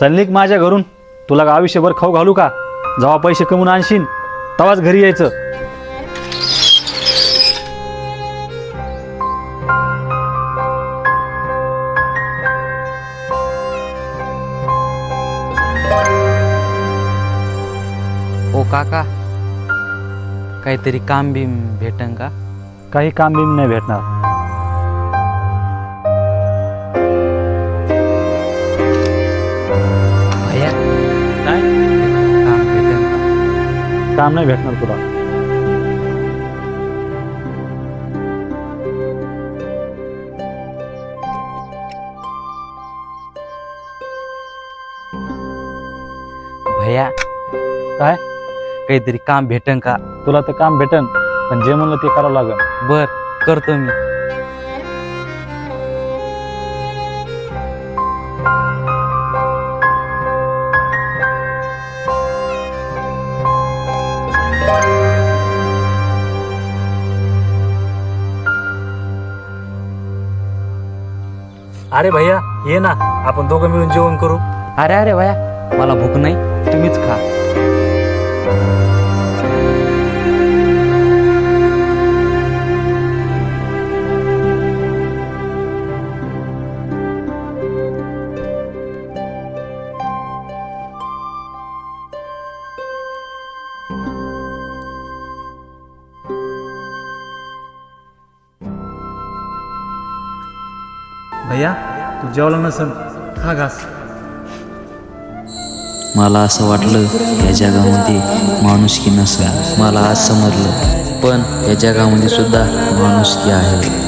चल निघ माझ्या घरून. तुला का आयुष्यभर खाऊ घालू का? जेव्हा पैसे कमवून आणशील तेव्हाच घरी यायचं. ओ काका, काहीतरी काम बिम भेटन का? काही काम बिम नाही भेटणार. भैया, काय काम भेटन का? काम नाही भेटणार तुला. भैया, काय? काहीतरी काम भेटन का? तुला तर काम भेटन, पण जे म्हणलं ते करावं लागेल. बर, करतो मी. अरे भैया ये ना, आपण दोघं मिळून जेवण करू. अरे अरे भैया, मला भूक नाही, तुम्हीच खा. भैया तू जेवला नसन, खा घास. मला असं वाटलं या जगामध्ये माणुसकी नसेल. मला आज समजलं, पण या जगामध्ये सुद्धा माणुसकी आहे.